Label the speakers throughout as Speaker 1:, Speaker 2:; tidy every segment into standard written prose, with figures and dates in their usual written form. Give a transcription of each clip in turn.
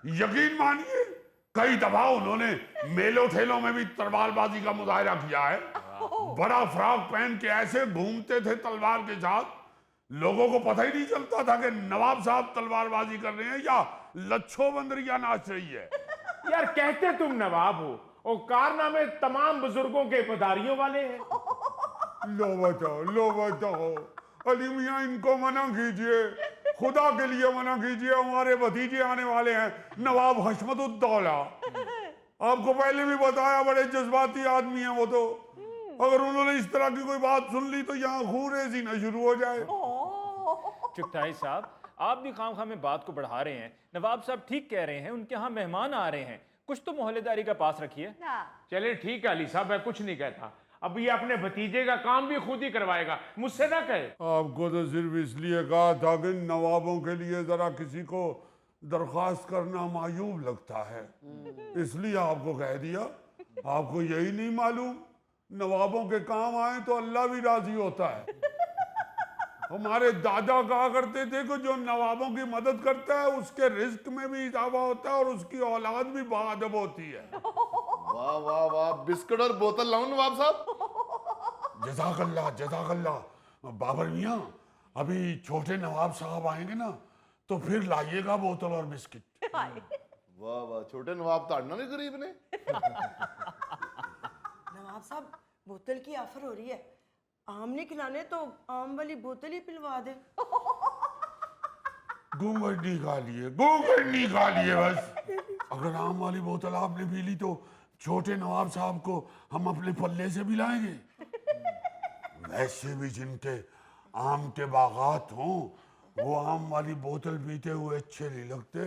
Speaker 1: यकीन मानिए कई दफा उन्होंने मेलों ठेलों में भी तलवारबाजी का मुजाहरा किया है। बड़ा फ्रॉक पहन के ऐसे घूमते थे तलवार के साथ, लोगों को पता ही नहीं चलता था कि नवाब साहब तलवारबाजी कर रहे हैं या लच्छो बंदरिया नाच रही है।
Speaker 2: यार कहते तुम नवाब हो और कारनामे तमाम बुजुर्गों के पधारियों वाले हैं।
Speaker 1: लो बताओ अली मियाँ, इनको मना कीजिए, खुदा के लिए मना कीजिए, हमारे भतीजे आने वाले हैं, नवाब हशमतुद्दौला। आपको पहले भी बताया बड़े जज्बाती आदमी हैं वो तो, अगर उन्होंने इस तरह की कोई बात सुन ली तो यहाँ खूरेज़ी न शुरू हो जाए।
Speaker 3: चुगताई साहब, आप भी खामखा में बात को बढ़ा रहे हैं। नवाब साहब ठीक कह रहे हैं, उनके यहाँ मेहमान आ रहे हैं, कुछ तो मोहल्लेदारी का पास रखिए।
Speaker 2: चले ठीक है अली साहब, मैं कुछ नहीं कहता। अब ये अपने भतीजे का काम भी खुद ही करवाएगा, मुझसे ना कहे।
Speaker 1: आपको तो सिर्फ इसलिए कहा था कि नवाबों के लिए जरा किसी को दरख्वास्त करना मायूब लगता है, इसलिए आपको कह दिया। आपको यही नहीं मालूम, नवाबों के काम आए तो अल्लाह भी राजी होता है। हमारे दादा कहा करते थे कि जो नवाबों की मदद करता है उसके रिस्क में भी इजाफा होता है और उसकी औलाद भी बाअदब होती है।
Speaker 4: वाह वाह वाह, बिस्कुट और बोतल लाऊं नवाब साहब?
Speaker 1: जज़ाकल्लाह। बाबर मियाँ, अभी छोटे नवाब साहब आएंगे ना तो फिर लाइएगा बोतल और बिस्किट।
Speaker 4: वाह वाह, छोटे नवाब ताड़ना नहीं गरीब ने।
Speaker 5: नवाब साहब, बोतल की ऑफर हो रही है, आम नहीं खिलाने तो आम वाली बोतल ही पिलवा दे।
Speaker 1: घूंघट निकालिए बस। अगर आम वाली बोतल आपने पी ली तो छोटे नवाब साहब को हम अपने पल्ले से भी लाएंगे। वैसे भी जिनके आम के बागात हों वो आम वाली बोतल पीते हुए अच्छे नहीं लगते।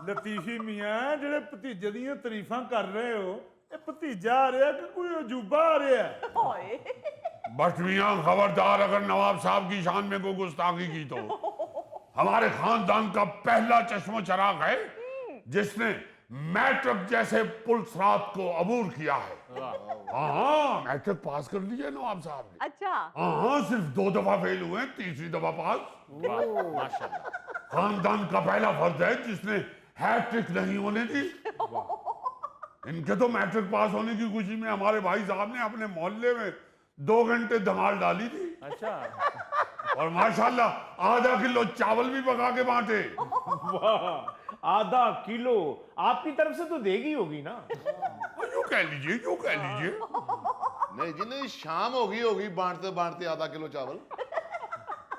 Speaker 6: लतीफी मियाँ, जेड़े भतीजे दियां तरीफां कर रहे हो, ये भतीजा आ रहा कि कोई अजूबा आ रहा है?
Speaker 1: बट मियाँ खबरदार, अगर नवाब साहब की शान में कोई गुस्ताखी की तो हमारे खानदान का पहला चश्मो चराग है जिसने मैट्रिक जैसे पुलसरात को अबूर किया है। हाँ, मैट्रिक पास कर लिया नवाब साहब ने।
Speaker 7: अच्छा।
Speaker 1: हाँ, सिर्फ 2 दफा फेल हुए, तीसरी दफा पास।
Speaker 3: माशाल्लाह।
Speaker 1: खानदान का पहला फर्ज है जिसने हैट्रिक नहीं होने दी। इनके तो मैट्रिक पास होने की खुशी में हमारे भाई साहब ने अपने मोहल्ले में 2 घंटे धमाल डाली थी।
Speaker 3: अच्छा।
Speaker 1: और माशाल्लाह आधा किलो चावल भी पका के बांटे।
Speaker 2: वाह, आधा किलो आपकी तरफ से तो देगी होगी ना?
Speaker 1: यूं कह लीजिए।
Speaker 4: नहीं जी नहीं, शाम होगी बांटते बांटते आधा किलो चावल।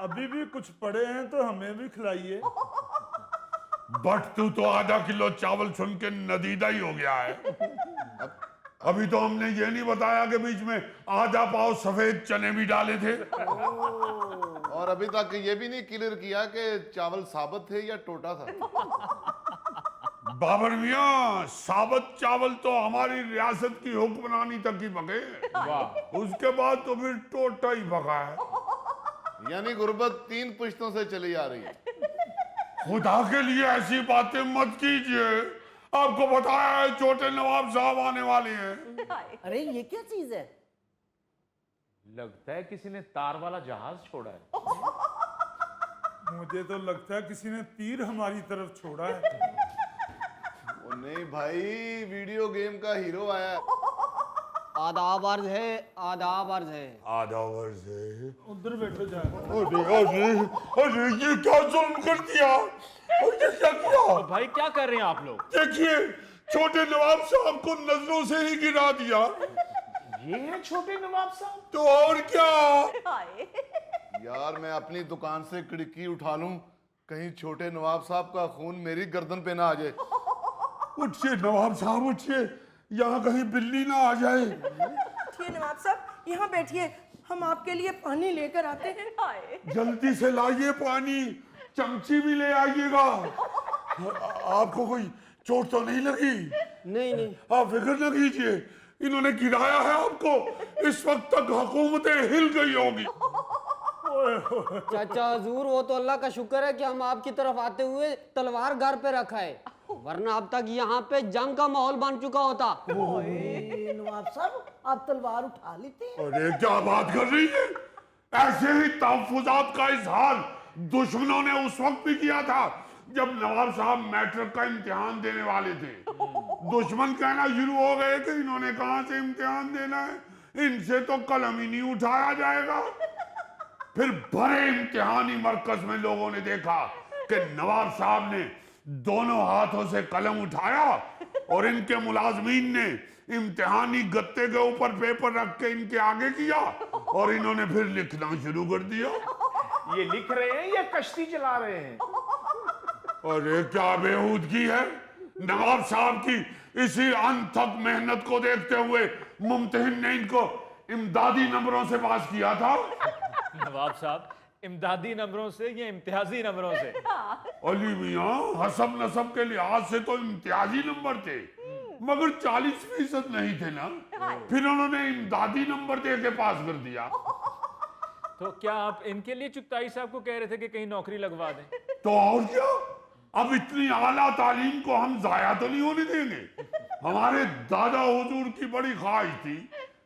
Speaker 6: अभी भी कुछ पड़े हैं तो हमें भी खिलाइए।
Speaker 1: बट तू तो आधा किलो चावल सुन के नदीदा ही हो गया है। अभी तो हमने ये नहीं बताया कि बीच में आधा पाव सफेद चने भी डाले थे।
Speaker 4: और अभी तक ये भी नहीं क्लियर किया कि चावल साबुत थे या टोटा था।
Speaker 1: बाबर मियाँ, साबुत चावल तो हमारी रियासत की हुक्मरानी तक ही पके, उसके बाद तो फिर टोटा ही पका है।
Speaker 4: यानी गुर्बत 3 पुश्तों से चली आ रही है।
Speaker 1: खुदा के लिए ऐसी बातें मत कीजिए, आपको बताया है छोटे नवाब साहब आने वाले हैं।
Speaker 5: अरे ये क्या चीज है?
Speaker 2: लगता है किसी ने तार वाला जहाज छोड़ा है।
Speaker 6: मुझे तो लगता है किसी ने तीर हमारी तरफ छोड़ा है।
Speaker 4: ओ नहीं भाई, वीडियो गेम का हीरो आया है।
Speaker 8: आदाब अर्ज है, आदाब अर्ज है।
Speaker 1: आधा वर्ष है।
Speaker 6: उधर बैठो जा।
Speaker 1: अरे ये क्या जुल्म कर दिया, और ये क्या किया?
Speaker 3: तो भाई क्या कर रहे हैं आप लोग?
Speaker 1: देखिए, छोटे नवाब साहब को नजरों से ही गिरा दिया।
Speaker 2: ये है छोटे नवाब साहब?
Speaker 1: तो और क्या?
Speaker 4: यार मैं अपनी दुकान से खिड़की उठा लूं, कहीं छोटे नवाब साहब का खून मेरी गर्दन पे ना आ जाए।
Speaker 1: उठिए नवाब साहब, उठिए, यहाँ कहीं बिल्ली ना आ जाए।
Speaker 5: उठिए नवाब साहब, यहाँ बैठिए, हम आपके लिए पानी लेकर आते हैं।
Speaker 1: जल्दी से लाइए पानी, चमची भी ले आइएगा। आपको कोई चोट तो नहीं लगी?
Speaker 8: नहीं।
Speaker 1: आप फिक्र न कीजिए, इन्होंने गिराया है आपको, इस वक्त तक हुकूमतें हिल गई होगी।
Speaker 8: चाचा हजूर, वो तो अल्लाह का शुक्र है कि हम आपकी तरफ आते हुए तलवार घर पे रखा है, वरना अब तक यहाँ पे जंग का माहौल बन चुका होता।
Speaker 5: नवाब साहब, आप तलवार उठा लेते हैं।
Speaker 1: अरे क्या बात कर रही है? ऐसे ही तहफुजात का इजहार दुश्मनों ने उस वक्त भी किया था जब नवाब साहब मैट्रिक का इम्तिहान देने वाले थे। दुश्मन कहना शुरू हो गए कि इन्होंने कहां से इम्तिहान देना है, इनसे तो कलम ही नहीं उठाया जाएगा। फिर भरे इम्तिहानी मरकज में लोगों ने देखा कि नवाब साहब ने दोनों हाथों से कलम उठाया और इनके मुलाजमीन ने इम्तिहानी गत्ते के ऊपर पेपर रख के इनके आगे किया और इन्होंने फिर लिखना शुरू कर दिया।
Speaker 2: ये लिख रहे हैं या कश्ती चला रहे हैं?
Speaker 1: अरे क्या बेहूदगी है। नवाब साहब की इसी अनथक मेहनत को देखते हुए मुमतहिन ने इनको इमदादी नंबरों से पास किया था।
Speaker 3: नवाब साहब इमदादी नंबरों से या इम्तियाजी नंबरों से?
Speaker 1: अली मियाँ हसब नसब के लिहाज से तो इम्तियाजी नंबर थे, मगर 40% नहीं थे ना। फिर उन्होंने इमदादी नंबर दे के पास कर दिया।
Speaker 3: तो क्या आप इनके लिए चुगताई साहब को कह रहे थे कि कहीं नौकरी लगवा दें?
Speaker 1: तो और क्या, अब इतनी आला तालीम को हम जाया तो नहीं होने देंगे। हमारे दादा हुजूर की बड़ी ख्वाहिश थी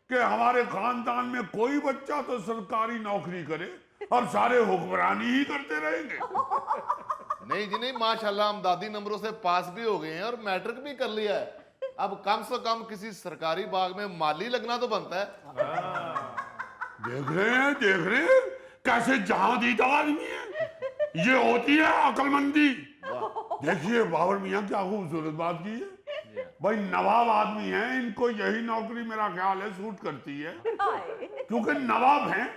Speaker 1: कि हमारे खानदान में कोई बच्चा तो सरकारी नौकरी करे और सारे हुक्मरानी ही करते रहेंगे।
Speaker 4: नहीं जी नहीं, माशाल्लाह हम दादी नंबरों से पास भी हो गए हैं और मैट्रिक भी कर लिया है। अब कम से कम किसी सरकारी बाग में माली लगना तो बनता है।
Speaker 1: देख रहे हैं कैसे जहां दीदा आदमी है। ये होती है अक्लमंदी। देखिए बाबर मियाँ क्या खूबसूरत बात की है। भाई नवाब आदमी हैं, इनको यही नौकरी मेरा ख्याल है सूट करती है, क्योंकि नवाब हैं।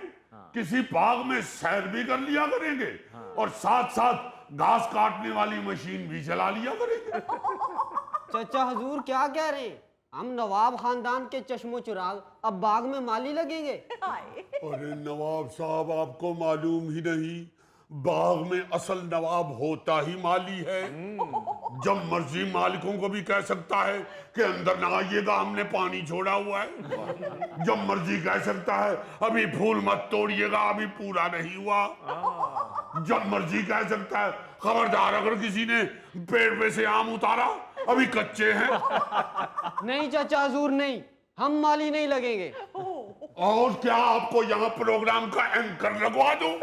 Speaker 1: किसी बाग में सैर भी कर लिया करेंगे और साथ साथ घास काटने वाली मशीन भी चला लिया करेंगे।
Speaker 8: चाचा हुजूर क्या कह रहे हैं? हम नवाब खानदान के चश्मो चिराग अब बाग में माली लगेंगे?
Speaker 1: अरे नवाब साहब आपको मालूम ही नहीं, बाग में असल नवाब होता ही माली है। जब मर्जी मालिकों को भी कह सकता है कि अंदर ना आइएगा, हमने पानी छोड़ा हुआ है। जब मर्जी कह सकता है अभी फूल मत तोड़िएगा, अभी पूरा नहीं हुआ। जब मर्जी कह सकता है खबरदार अगर किसी ने पेड़ पे से आम उतारा, अभी कच्चे हैं।
Speaker 8: नहीं चाचा हुजूर नहीं, हम माली नहीं लगेंगे।
Speaker 1: और क्या आपको यहाँ प्रोग्राम का एंकर लगवा दूं?